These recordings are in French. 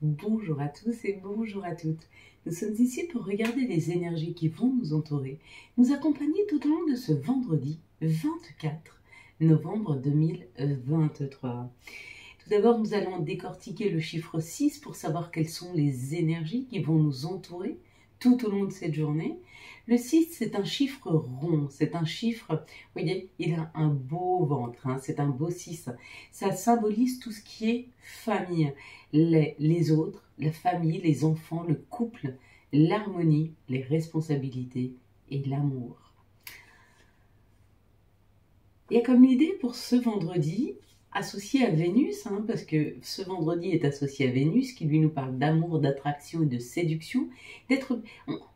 Bonjour à tous et bonjour à toutes. Nous sommes ici pour regarder les énergies qui vont nous entourer, nous accompagner tout au long de ce vendredi 24 novembre 2023. Tout d'abord, nous allons décortiquer le chiffre 6 pour savoir quelles sont les énergies qui vont nous entourer tout au long de cette journée. Le 6, c'est un chiffre rond, c'est un chiffre, vous voyez, il a un beau ventre, c'est un beau 6. Ça symbolise tout ce qui est famille, les autres, la famille, les enfants, le couple, l'harmonie, les responsabilités et l'amour. Il y a comme l'idée pour ce vendredi, associé à Vénus, parce que ce vendredi est associé à Vénus, qui lui nous parle d'amour, d'attraction et de séduction,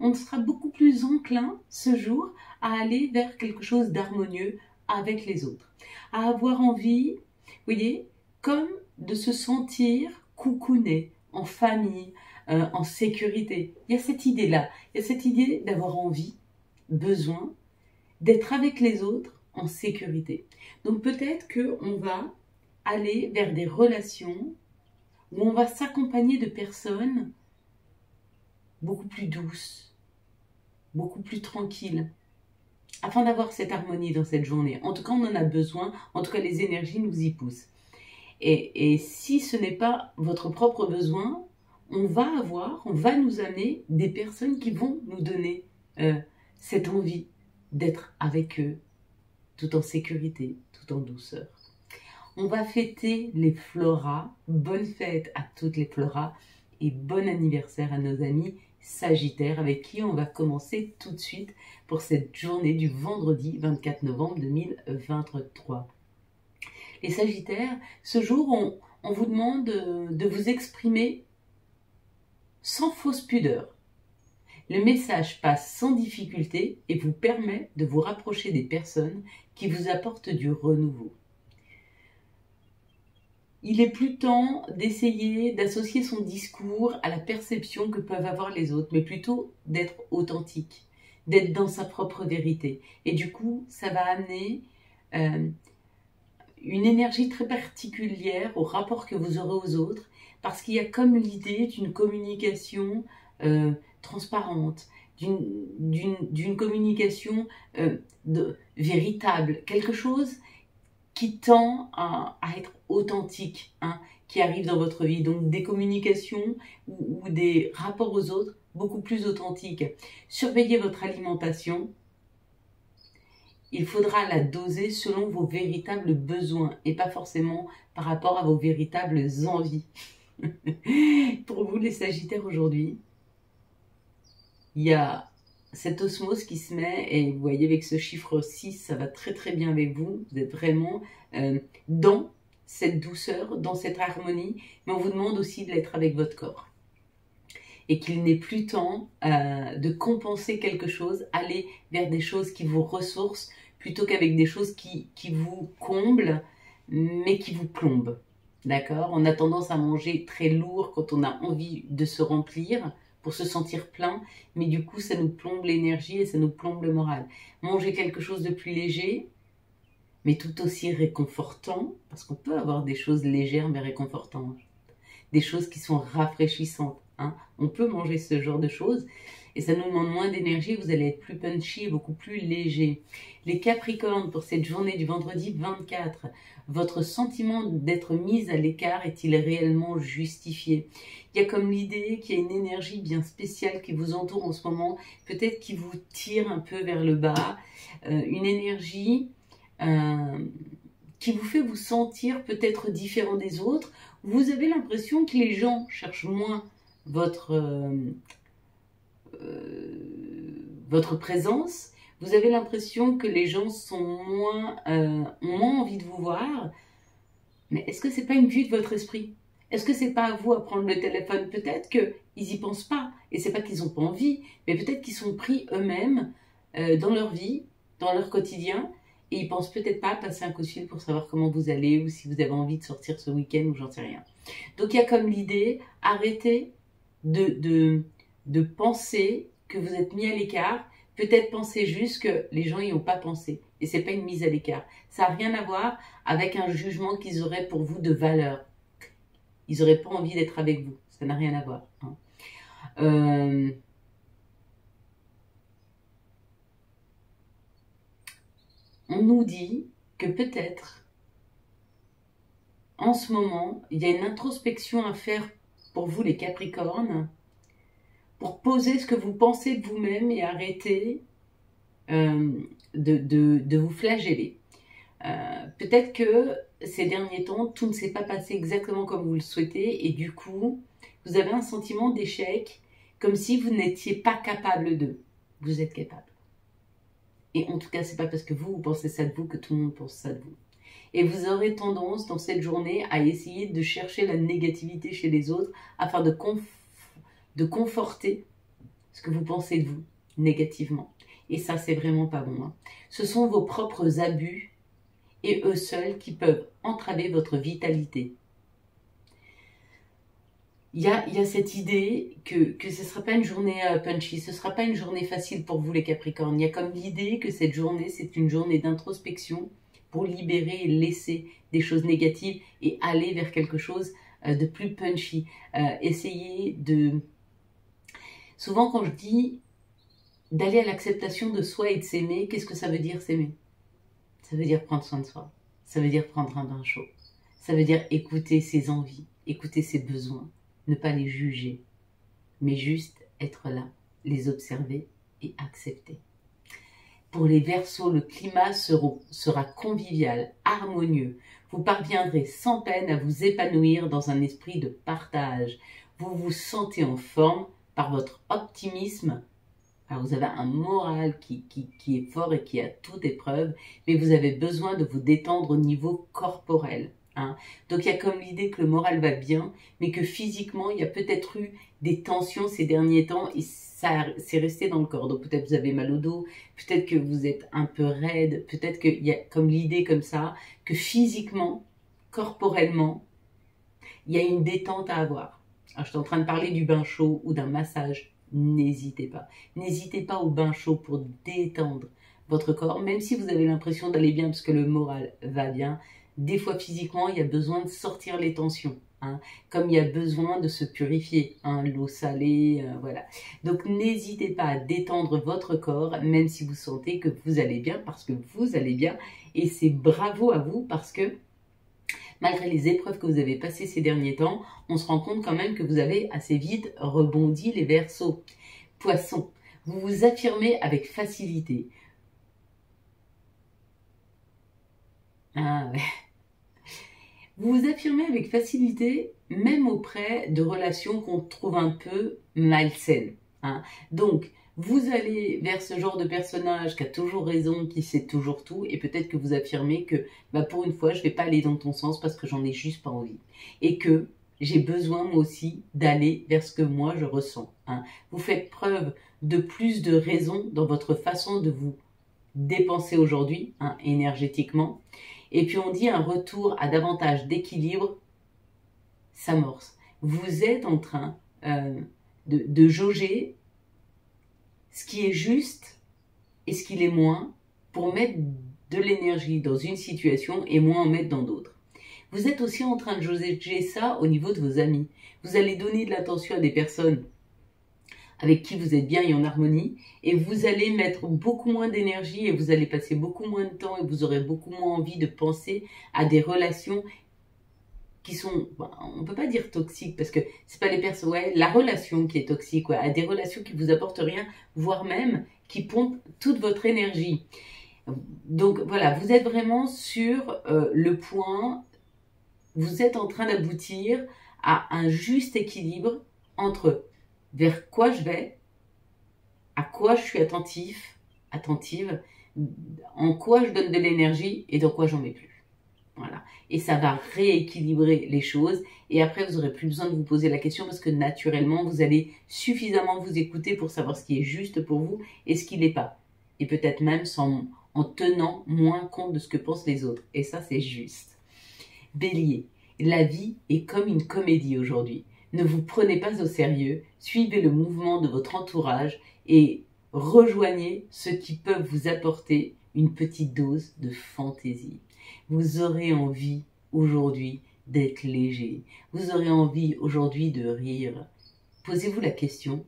on sera beaucoup plus enclin ce jour à aller vers quelque chose d'harmonieux avec les autres, à avoir envie, vous voyez, comme de se sentir coucouné, en famille, en sécurité. Il y a cette idée-là, il y a cette idée d'avoir envie, besoin, d'être avec les autres en sécurité. Donc peut-être qu'on va aller vers des relations où on va s'accompagner de personnes beaucoup plus douces, beaucoup plus tranquilles, afin d'avoir cette harmonie dans cette journée. En tout cas, on en a besoin, en tout cas les énergies nous y poussent. Et si ce n'est pas votre propre besoin, on va nous amener des personnes qui vont nous donner cette envie d'être avec eux, tout en sécurité, tout en douceur. On va fêter les Floras. Bonne fête à toutes les Floras et bon anniversaire à nos amis Sagittaires avec qui on va commencer tout de suite pour cette journée du vendredi 24 novembre 2023. Les Sagittaires, ce jour, on vous demande de vous exprimer sans fausse pudeur. Le message passe sans difficulté et vous permet de vous rapprocher des personnes qui vous apportent du renouveau. Il est plus temps d'essayer d'associer son discours à la perception que peuvent avoir les autres, mais plutôt d'être authentique, d'être dans sa propre vérité. Et du coup, ça va amener une énergie très particulière au rapport que vous aurez aux autres, parce qu'il y a comme l'idée d'une communication transparente, d'une communication véritable, quelque chose qui tend à être authentique, qui arrive dans votre vie. Donc des communications ou des rapports aux autres beaucoup plus authentiques. Surveillez votre alimentation. Il faudra la doser selon vos véritables besoins et pas forcément par rapport à vos véritables envies. Pour vous les Sagittaires aujourd'hui, il y a cette osmose qui se met et vous voyez avec ce chiffre 6, ça va très très bien avec vous. Vous êtes vraiment dans cette douceur, dans cette harmonie, mais on vous demande aussi de l'être avec votre corps. Et qu'il n'est plus temps de compenser quelque chose, aller vers des choses qui vous ressourcent plutôt qu'avec des choses qui vous comblent, mais qui vous plombent. D'accord? On a tendance à manger très lourd quand on a envie de se remplir pour se sentir plein, mais du coup ça nous plombe l'énergie et ça nous plombe le moral. Manger quelque chose de plus léger, mais tout aussi réconfortant, parce qu'on peut avoir des choses légères mais réconfortantes, des choses qui sont rafraîchissantes. On peut manger ce genre de choses et ça nous demande moins d'énergie, vous allez être plus punchy et beaucoup plus léger. Les Capricornes, pour cette journée du vendredi 24, votre sentiment d'être mis à l'écart est-il réellement justifié? Il y a comme l'idée qu'il y a une énergie bien spéciale qui vous entoure en ce moment, peut-être qui vous tire un peu vers le bas, une énergie qui vous fait vous sentir peut-être différent des autres. Vous avez l'impression que les gens cherchent moins votre présence, vous avez l'impression que les gens sont ont moins envie de vous voir, mais est-ce que c'est pas une vue de votre esprit? Est-ce que c'est pas à vous à prendre le téléphone? Peut-être qu'ils y pensent pas, et c'est pas qu'ils ont pas envie, mais peut-être qu'ils sont pris eux-mêmes dans leur vie, dans leur quotidien, et ils pensent peut-être pas à passer un coup de fil pour savoir comment vous allez, ou si vous avez envie de sortir ce week-end, ou j'en sais rien. Donc il y a comme l'idée, arrêtez de penser que vous êtes mis à l'écart, peut-être penser juste que les gens n'y ont pas pensé. Et c'est pas une mise à l'écart. Ça n'a rien à voir avec un jugement qu'ils auraient pour vous de valeur. Ils n'auraient pas envie d'être avec vous. Ça n'a rien à voir. Hein. On nous dit que peut-être, en ce moment, il y a une introspection à faire pour vous les Capricornes, pour poser ce que vous pensez de vous-même et arrêter de vous flageller. Peut-être que ces derniers temps, tout ne s'est pas passé exactement comme vous le souhaitez et du coup, vous avez un sentiment d'échec, comme si vous n'étiez pas capable de. Vous êtes capable. Et en tout cas, c'est pas parce que vous pensez ça de vous que tout le monde pense ça de vous. Et vous aurez tendance dans cette journée à essayer de chercher la négativité chez les autres afin de conforter ce que vous pensez de vous négativement. Et ça, c'est vraiment pas bon. Hein. Ce sont vos propres abus et eux seuls qui peuvent entraver votre vitalité. Il y a cette idée que ce ne sera pas une journée punchy, ce ne sera pas une journée facile pour vous les Capricornes. Il y a comme l'idée que cette journée, c'est une journée d'introspection pour libérer et laisser des choses négatives et aller vers quelque chose de plus punchy. Essayer de... Souvent quand je dis d'aller à l'acceptation de soi et de s'aimer, qu'est-ce que ça veut dire s'aimer? Ça veut dire prendre soin de soi. Ça veut dire prendre un bain chaud. Ça veut dire écouter ses envies, écouter ses besoins, ne pas les juger, mais juste être là, les observer et accepter. Pour les Verseaux, le climat sera convivial, harmonieux. Vous parviendrez sans peine à vous épanouir dans un esprit de partage. Vous vous sentez en forme par votre optimisme. Alors vous avez un moral qui est fort et qui est à toute épreuve, mais vous avez besoin de vous détendre au niveau corporel. Hein. Donc il y a comme l'idée que le moral va bien, mais que physiquement, il y a peut-être eu des tensions ces derniers temps et ça c'est resté dans le corps. Donc peut-être vous avez mal au dos, peut-être que vous êtes un peu raide, peut-être qu'il y a comme l'idée comme ça, que physiquement, corporellement, il y a une détente à avoir. Alors je suis en train de parler du bain chaud ou d'un massage. N'hésitez pas. N'hésitez pas au bain chaud pour détendre votre corps, même si vous avez l'impression d'aller bien parce que le moral va bien. Des fois, physiquement, il y a besoin de sortir les tensions, hein, comme il y a besoin de se purifier, hein, l'eau salée, voilà. Donc, n'hésitez pas à détendre votre corps, même si vous sentez que vous allez bien, parce que vous allez bien. Et c'est bravo à vous, parce que malgré les épreuves que vous avez passées ces derniers temps, on se rend compte quand même que vous avez assez vite rebondi les Verseaux. Poissons, vous vous affirmez avec facilité. Ah ouais. Vous vous affirmez avec facilité, même auprès de relations qu'on trouve un peu malsaines. Hein. Donc, vous allez vers ce genre de personnage qui a toujours raison, qui sait toujours tout, et peut-être que vous affirmez que bah, pour une fois, je ne vais pas aller dans ton sens parce que j'en ai juste pas envie. Et que j'ai besoin moi aussi d'aller vers ce que moi je ressens. Hein. Vous faites preuve de plus de raison dans votre façon de vous dépenser aujourd'hui, hein, énergétiquement. Et puis on dit un retour à davantage d'équilibre s'amorce. Vous êtes en train de jauger ce qui est juste et ce qui l'est moins pour mettre de l'énergie dans une situation et moins en mettre dans d'autres. Vous êtes aussi en train de jauger ça au niveau de vos amis. Vous allez donner de l'attention à des personnes avec qui vous êtes bien et en harmonie, et vous allez mettre beaucoup moins d'énergie et vous allez passer beaucoup moins de temps et vous aurez beaucoup moins envie de penser à des relations qui sont, on peut pas dire toxiques parce que c'est pas les personnes, ouais, la relation qui est toxique, ouais, à des relations qui vous apportent rien, voire même qui pompent toute votre énergie. Donc voilà, vous êtes vraiment sur le point, vous êtes en train d'aboutir à un juste équilibre entre vers quoi je vais, à quoi je suis attentive, en quoi je donne de l'énergie et dans quoi j'en mets plus. Voilà. Et ça va rééquilibrer les choses et après vous n'aurez plus besoin de vous poser la question parce que naturellement vous allez suffisamment vous écouter pour savoir ce qui est juste pour vous et ce qui l'est pas. Et peut-être même en tenant moins compte de ce que pensent les autres. Et ça c'est juste. Bélier, la vie est comme une comédie aujourd'hui. Ne vous prenez pas au sérieux, suivez le mouvement de votre entourage et rejoignez ceux qui peuvent vous apporter une petite dose de fantaisie. Vous aurez envie aujourd'hui d'être léger. Vous aurez envie aujourd'hui de rire. Posez-vous la question,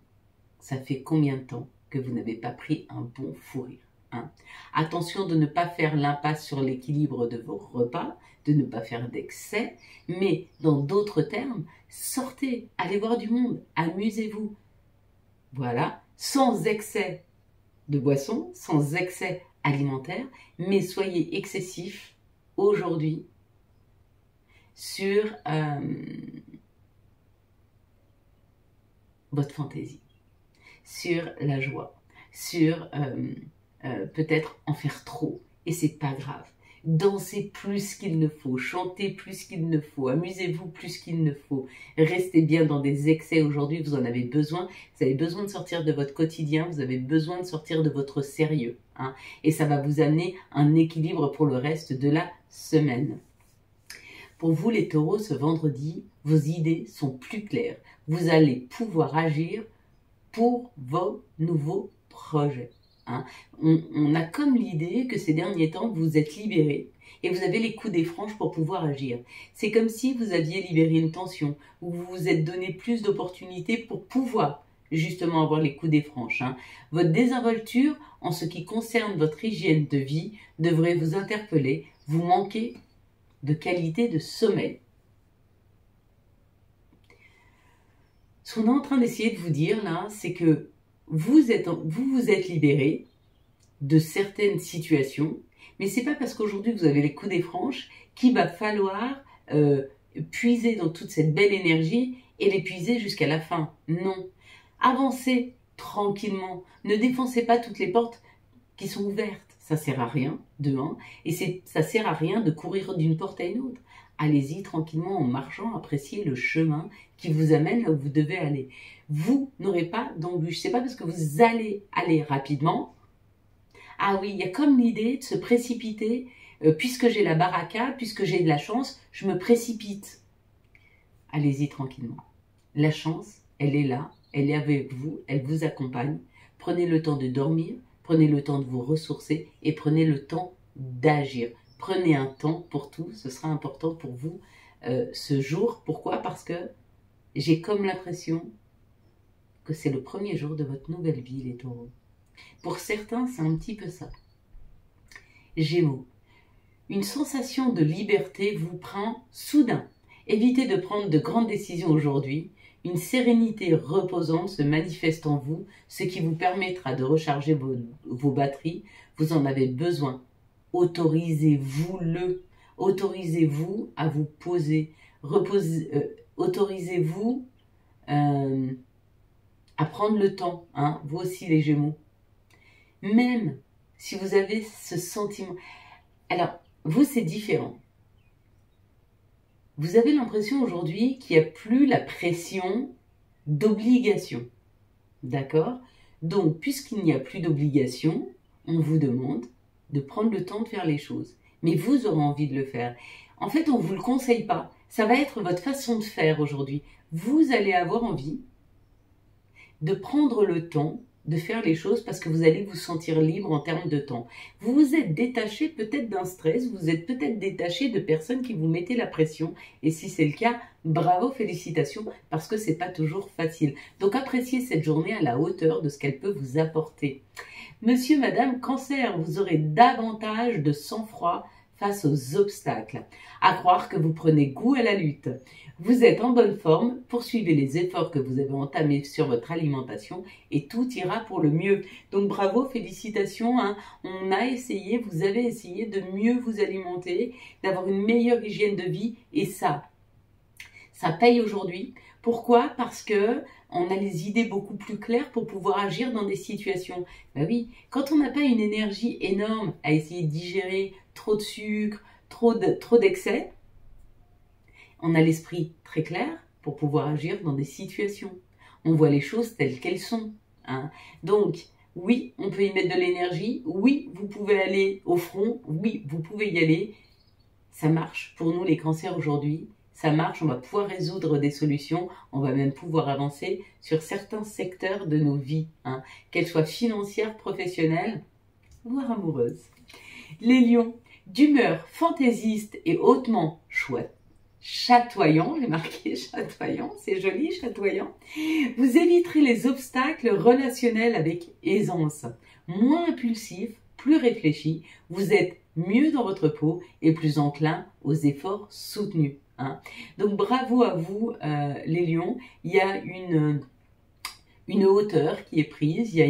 ça fait combien de temps que vous n'avez pas pris un bon fou rire, hein? Attention de ne pas faire l'impasse sur l'équilibre de vos repas, de ne pas faire d'excès, mais dans d'autres termes, sortez, allez voir du monde, amusez-vous. Voilà, sans excès de boisson, sans excès alimentaire, mais soyez excessif aujourd'hui sur votre fantaisie, sur la joie, sur peut-être en faire trop, et c'est pas grave. Dansez plus qu'il ne faut, chantez plus qu'il ne faut, amusez-vous plus qu'il ne faut. Restez bien dans des excès aujourd'hui, vous en avez besoin. Vous avez besoin de sortir de votre quotidien, vous avez besoin de sortir de votre sérieux, hein, et ça va vous amener un équilibre pour le reste de la semaine. Pour vous les taureaux, ce vendredi, vos idées sont plus claires. Vous allez pouvoir agir pour vos nouveaux projets. Hein. On a comme l'idée que ces derniers temps, vous vous êtes libéré et vous avez les coups des franges pour pouvoir agir. C'est comme si vous aviez libéré une tension, ou vous vous êtes donné plus d'opportunités pour pouvoir justement avoir les coups des franges. Hein. Votre désinvolture en ce qui concerne votre hygiène de vie devrait vous interpeller. Vous manquez de qualité de sommeil. Ce qu'on est en train d'essayer de vous dire là, c'est que vous vous êtes libéré de certaines situations, mais c'est pas parce qu'aujourd'hui vous avez les coups des franges qu'il va falloir puiser dans toute cette belle énergie et l'épuiser jusqu'à la fin. Non. Avancez tranquillement. Ne défoncez pas toutes les portes qui sont ouvertes. Ça sert à rien, de un, et ça sert à rien de courir d'une porte à une autre. Allez-y tranquillement en marchant, appréciez le chemin qui vous amène là où vous devez aller. Vous n'aurez pas d'embûche. C'est pas parce que vous allez aller rapidement. Ah oui, il y a comme l'idée de se précipiter. Puisque j'ai la baraka, puisque j'ai de la chance, je me précipite. Allez-y tranquillement. La chance, elle est là, elle est avec vous, elle vous accompagne. Prenez le temps de dormir, prenez le temps de vous ressourcer et prenez le temps d'agir. Prenez un temps pour tout, ce sera important pour vous ce jour. Pourquoi? Parce que j'ai comme l'impression que c'est le premier jour de votre nouvelle vie, les taureaux. Pour certains, c'est un petit peu ça. Gémeaux. Une sensation de liberté vous prend soudain. Évitez de prendre de grandes décisions aujourd'hui. Une sérénité reposante se manifeste en vous, ce qui vous permettra de recharger vos batteries. Vous en avez besoin. Autorisez-vous-le. Autorisez-vous à vous poser. Autorisez-vous à prendre le temps. Hein, vous aussi les Gémeaux. Même si vous avez ce sentiment. Alors, vous, c'est différent. Vous avez l'impression aujourd'hui qu'il n'y a plus la pression d'obligation. D'accord? Donc, puisqu'il n'y a plus d'obligation, on vous demande de prendre le temps de faire les choses. Mais vous aurez envie de le faire. En fait, on ne vous le conseille pas. Ça va être votre façon de faire aujourd'hui. Vous allez avoir envie de prendre le temps de faire les choses parce que vous allez vous sentir libre en termes de temps. Vous vous êtes détaché peut-être d'un stress, vous êtes peut-être détaché de personnes qui vous mettaient la pression. Et si c'est le cas, bravo, félicitations, parce que c'est pas toujours facile. Donc appréciez cette journée à la hauteur de ce qu'elle peut vous apporter. Monsieur, madame, Cancer, vous aurez davantage de sang-froid face aux obstacles. À croire que vous prenez goût à la lutte. Vous êtes en bonne forme, poursuivez les efforts que vous avez entamés sur votre alimentation et tout ira pour le mieux. Donc bravo, félicitations, hein. On a essayé, vous avez essayé de mieux vous alimenter, d'avoir une meilleure hygiène de vie et ça paye aujourd'hui. Pourquoi? Parce que on a les idées beaucoup plus claires pour pouvoir agir dans des situations. Ben oui, quand on n'a pas une énergie énorme à essayer de digérer trop de sucre, trop d'excès, on a l'esprit très clair pour pouvoir agir dans des situations. On voit les choses telles qu'elles sont. Hein. Donc, oui, on peut y mettre de l'énergie. Oui, vous pouvez aller au front. Oui, vous pouvez y aller. Ça marche pour nous les cancers aujourd'hui. Ça marche, on va pouvoir résoudre des solutions. On va même pouvoir avancer sur certains secteurs de nos vies. Hein, qu'elles soient financières, professionnelles, voire amoureuses. Les lions, d'humeur fantaisiste et hautement chouette. chatoyant, j'ai marqué chatoyant, c'est joli, chatoyant. Vous éviterez les obstacles relationnels avec aisance. Moins impulsif, plus réfléchi, vous êtes mieux dans votre peau et plus enclin aux efforts soutenus. Hein. Donc bravo à vous les lions, il y a une hauteur qui est prise, il y a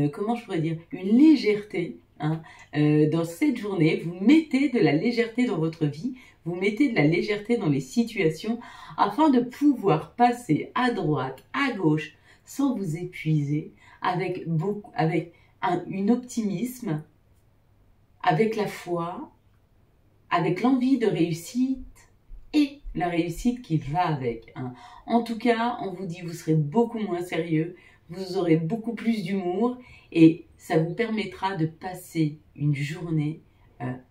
comment je pourrais dire, une légèreté. Hein, dans cette journée, vous mettez de la légèreté dans votre vie, vous mettez de la légèreté dans les situations afin de pouvoir passer à droite, à gauche, sans vous épuiser, avec un optimisme, avec la foi, avec l'envie de réussite et la réussite qui va avec. Hein. En tout cas, on vous dit, vous serez beaucoup moins sérieux, vous aurez beaucoup plus d'humour et ça vous permettra de passer une journée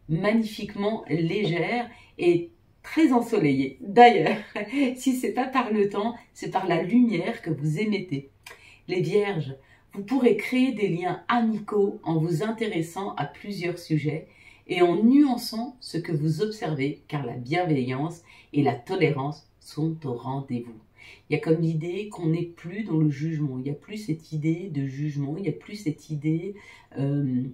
magnifiquement légère et très ensoleillée. D'ailleurs, si c'est pas par le temps, c'est par la lumière que vous émettez. Les Vierges, vous pourrez créer des liens amicaux en vous intéressant à plusieurs sujets et en nuançant ce que vous observez, car la bienveillance et la tolérance sont au rendez-vous. Il y a comme l'idée qu'on n'est plus dans le jugement, il n'y a plus cette idée de jugement, il n'y a plus cette idée de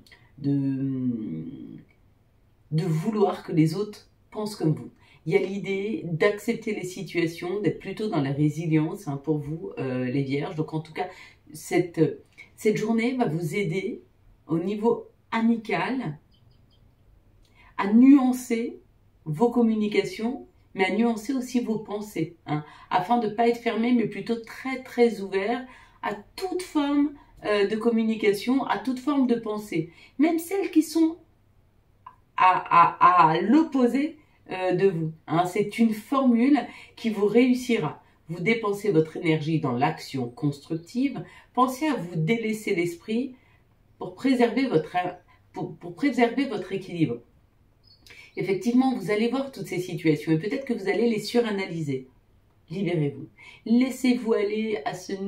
vouloir que les autres pensent comme vous. Il y a l'idée d'accepter les situations, d'être plutôt dans la résilience hein, pour vous les Vierges. Donc en tout cas, cette journée va vous aider au niveau amical à nuancer vos communications, mais à nuancer aussi vos pensées, hein, afin de ne pas être fermé, mais plutôt très très ouvert à toute forme de communication, à toute forme de pensée, même celles qui sont à l'opposé de vous. Hein. C'est une formule qui vous réussira. Vous dépensez votre énergie dans l'action constructive, pensez à vous délaisser l'esprit pour préserver votre équilibre. Effectivement, vous allez voir toutes ces situations et peut-être que vous allez les suranalyser. Libérez-vous. Laissez-vous aller à cette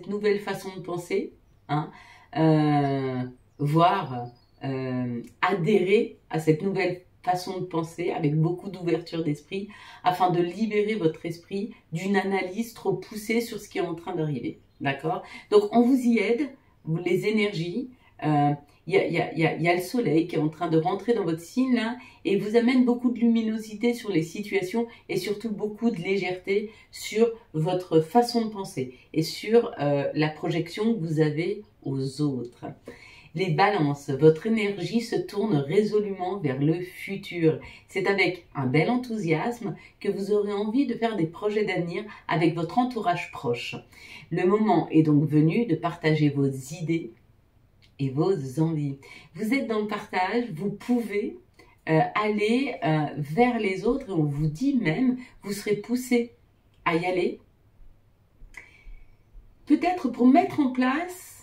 nouvelle façon de penser, hein, voire adhérer à cette nouvelle façon de penser avec beaucoup d'ouverture d'esprit afin de libérer votre esprit d'une analyse trop poussée sur ce qui est en train d'arriver. D'accord? Donc, on vous y aide, les énergies. Il y a le soleil qui est en train de rentrer dans votre signe là et vous amène beaucoup de luminosité sur les situations et surtout beaucoup de légèreté sur votre façon de penser et sur la projection que vous avez aux autres. Les balances, votre énergie se tourne résolument vers le futur. C'est avec un bel enthousiasme que vous aurez envie de faire des projets d'avenir avec votre entourage proche. Le moment est donc venu de partager vos idées et vos envies. Vous êtes dans le partage, vous pouvez aller vers les autres et on vous dit même, vous serez poussé à y aller. Peut-être pour mettre en place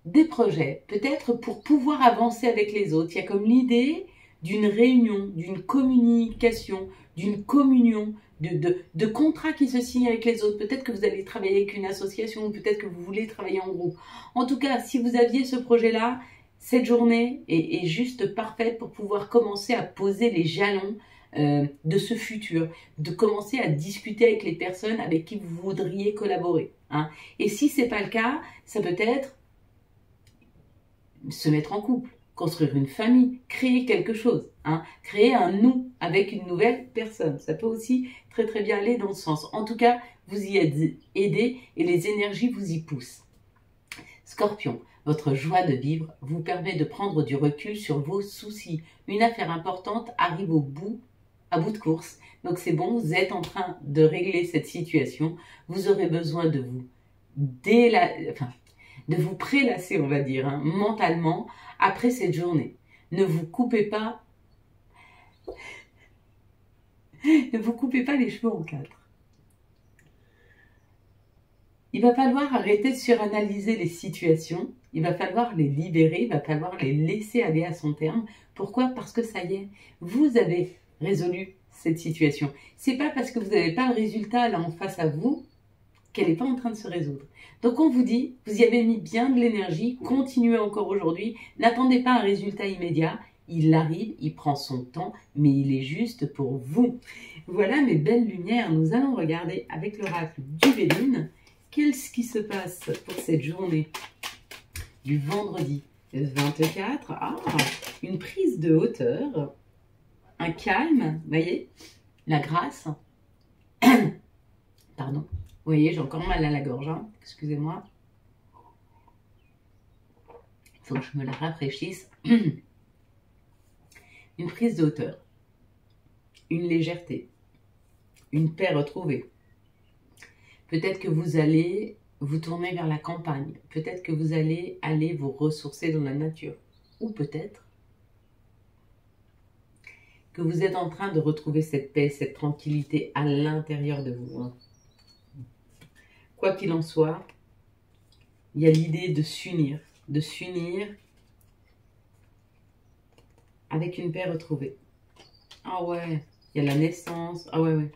des projets, peut-être pour pouvoir avancer avec les autres. Il y a comme l'idée d'une réunion, d'une communication, d'une communion, de contrats qui se signent avec les autres. Peut-être que vous allez travailler avec une association, peut-être que vous voulez travailler en groupe. En tout cas, si vous aviez ce projet-là, cette journée est juste parfaite pour pouvoir commencer à poser les jalons de ce futur, de commencer à discuter avec les personnes avec qui vous voudriez collaborer. Hein. Et si ce n'est pas le cas, ça peut être se mettre en couple, construire une famille, créer quelque chose, hein, créer un nous avec une nouvelle personne. Ça peut aussi très très bien aller dans ce sens. En tout cas, vous y êtes aidé et les énergies vous y poussent. Scorpion, votre joie de vivre vous permet de prendre du recul sur vos soucis. Une affaire importante arrive à bout de course. Donc c'est bon, vous êtes en train de régler cette situation. Vous aurez besoin de vous de vous prélasser, on va dire, hein, mentalement, après cette journée. Ne vous coupez pas les cheveux en quatre. Il va falloir arrêter de suranalyser les situations, il va falloir les libérer, il va falloir les laisser aller à son terme. Pourquoi? Parce que ça y est, vous avez résolu cette situation. C'est pas parce que vous n'avez pas le résultat là en face à vous qu'elle n'est pas en train de se résoudre. Donc on vous dit, vous y avez mis bien de l'énergie, continuez encore aujourd'hui, n'attendez pas un résultat immédiat, il arrive, il prend son temps, mais il est juste pour vous. Voilà mes belles lumières, nous allons regarder avec l'oracle du Véline qu'est-ce qui se passe pour cette journée du vendredi 24. Ah, une prise de hauteur, un calme, vous voyez, la grâce. Pardon, vous voyez, j'ai encore mal à la gorge, hein. Excusez-moi. Il faut que je me la rafraîchisse. Une prise de hauteur, une légèreté, une paix retrouvée. Peut-être que vous allez vous tourner vers la campagne, peut-être que vous allez aller vous ressourcer dans la nature, ou peut-être que vous êtes en train de retrouver cette paix, cette tranquillité à l'intérieur de vous. Quoi qu'il en soit, il y a l'idée de s'unir avec une paix retrouvée. Ah ouais, il y a la naissance, ah ouais.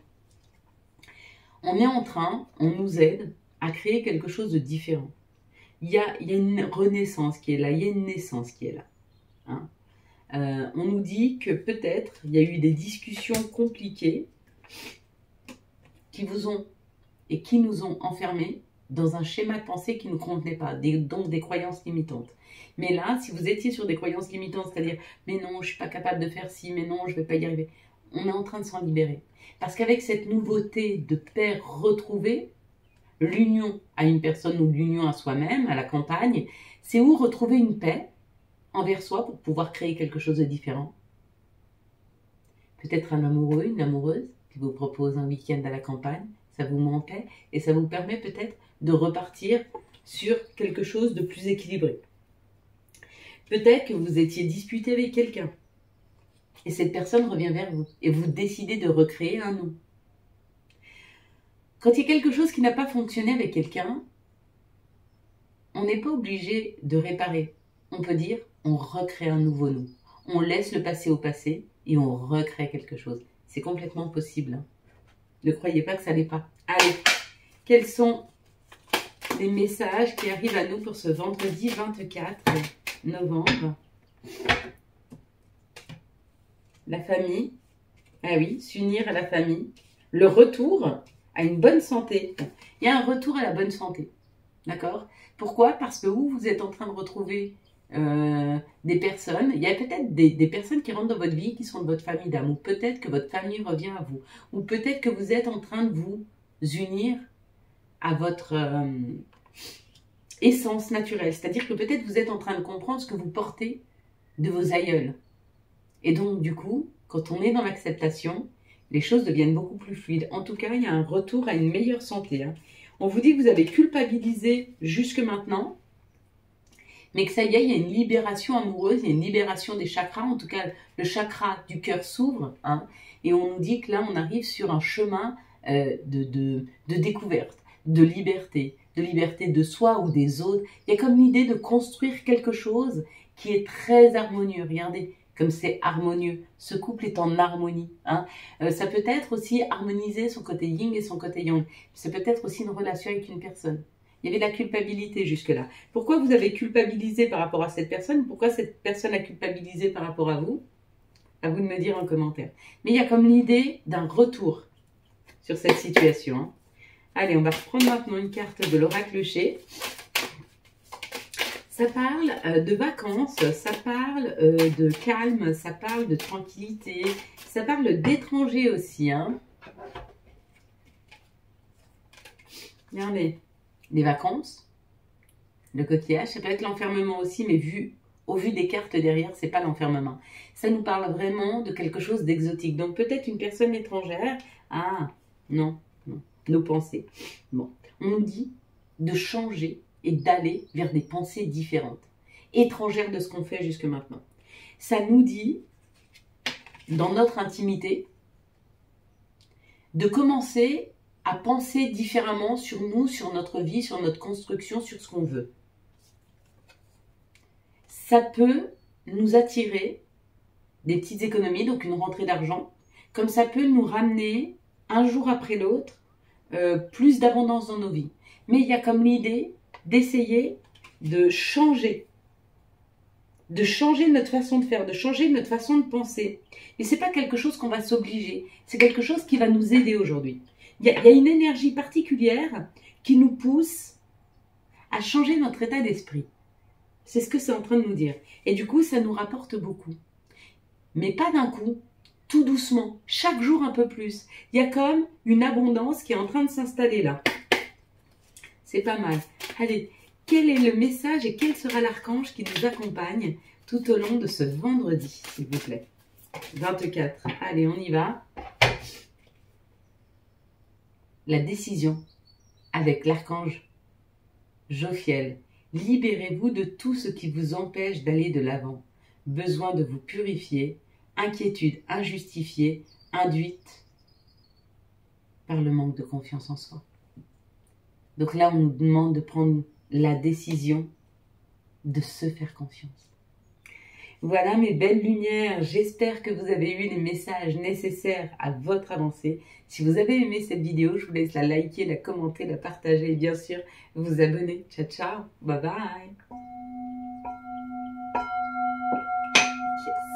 On est en train, on nous aide à créer quelque chose de différent. Il y a une renaissance qui est là, il y a une naissance qui est là. Hein. On nous dit que peut-être il y a eu des discussions compliquées qui vous ont et qui nous ont enfermés dans un schéma de pensée qui ne nous convenait pas, donc des croyances limitantes. Mais là, si vous étiez sur des croyances limitantes, c'est-à-dire « mais non, je ne suis pas capable de faire ci, mais non, je ne vais pas y arriver », on est en train de s'en libérer. Parce qu'avec cette nouveauté de paix retrouvée, l'union à une personne ou l'union à soi-même, à la campagne, c'est où retrouver une paix envers soi pour pouvoir créer quelque chose de différent. Peut-être un amoureux, une amoureuse qui vous propose un week-end à la campagne, ça vous met en paix et ça vous permet peut-être de repartir sur quelque chose de plus équilibré. Peut-être que vous étiez disputé avec quelqu'un et cette personne revient vers vous et vous décidez de recréer un nous. Quand il y a quelque chose qui n'a pas fonctionné avec quelqu'un, on n'est pas obligé de réparer. On peut dire, on recrée un nouveau nous. On laisse le passé au passé et on recrée quelque chose. C'est complètement possible. Ne croyez pas que ça n'est pas. Allez, quels sont les messages qui arrivent à nous pour ce vendredi 24 novembre? La famille. Ah oui, s'unir à la famille. Le retour à une bonne santé. Il y a un retour à la bonne santé. D'accord? Pourquoi? Parce que vous êtes en train de retrouver des personnes. Il y a peut-être des personnes qui rentrent dans votre vie qui sont de votre famille d'âme. Ou peut-être que votre famille revient à vous. Ou peut-être que vous êtes en train de vous unir à votre essence naturelle. C'est-à-dire que peut-être vous êtes en train de comprendre ce que vous portez de vos aïeuls. Et donc, du coup, quand on est dans l'acceptation, les choses deviennent beaucoup plus fluides. En tout cas, il y a un retour à une meilleure santé. Hein. On vous dit que vous avez culpabilisé jusque maintenant, mais que ça y est, il y a une libération amoureuse, il y a une libération des chakras. En tout cas, le chakra du cœur s'ouvre. Hein, et on nous dit que là, on arrive sur un chemin de découverte, de liberté de soi ou des autres. Il y a comme l'idée de construire quelque chose qui est très harmonieux. Regardez, comme c'est harmonieux. Ce couple est en harmonie. Hein. Ça peut être aussi harmoniser son côté yin et son côté yang. C'est peut-être aussi une relation avec une personne. Il y avait de la culpabilité jusque-là. Pourquoi vous avez culpabilisé par rapport à cette personne? Pourquoi cette personne a culpabilisé par rapport à vous? À vous de me dire en commentaire. Mais il y a comme l'idée d'un retour sur cette situation. Hein. Allez, on va reprendre maintenant une carte de l'oracle Chez. Ça parle de vacances, ça parle de calme, ça parle de tranquillité, ça parle d'étrangers aussi. Hein. Regardez, les vacances, le coquillage, ça peut être l'enfermement aussi, mais au vu des cartes derrière, c'est pas l'enfermement. Ça nous parle vraiment de quelque chose d'exotique. Donc peut-être une personne étrangère. Ah, non, nos pensées. Bon, on nous dit de changer et d'aller vers des pensées différentes, étrangères de ce qu'on fait jusque maintenant. Ça nous dit, dans notre intimité, de commencer à penser différemment sur nous, sur notre vie, sur notre construction, sur ce qu'on veut. Ça peut nous attirer des petites économies, donc une rentrée d'argent, comme ça peut nous ramener, un jour après l'autre, plus d'abondance dans nos vies. Mais il y a comme l'idée d'essayer de changer de changer notre façon de faire, de changer notre façon de penser. Et ce n'est pas quelque chose qu'on va s'obliger, c'est quelque chose qui va nous aider aujourd'hui. Il y a une énergie particulière qui nous pousse à changer notre état d'esprit. C'est ce que c'est en train de nous dire. Et du coup, ça nous rapporte beaucoup. Mais pas d'un coup, tout doucement, chaque jour un peu plus. Il y a comme une abondance qui est en train de s'installer là. C'est pas mal. Allez, quel est le message et quel sera l'archange qui nous accompagne tout au long de ce vendredi, s'il vous plaît? 24. Allez, on y va. La décision avec l'archange Jophiel. Libérez-vous de tout ce qui vous empêche d'aller de l'avant. Besoin de vous purifier, inquiétude injustifiée, induite par le manque de confiance en soi. Donc là, on nous demande de prendre la décision de se faire confiance. Voilà mes belles lumières, j'espère que vous avez eu les messages nécessaires à votre avancée. Si vous avez aimé cette vidéo, je vous laisse la liker, la commenter, la partager et bien sûr vous abonner. Ciao, ciao, bye bye. Yes.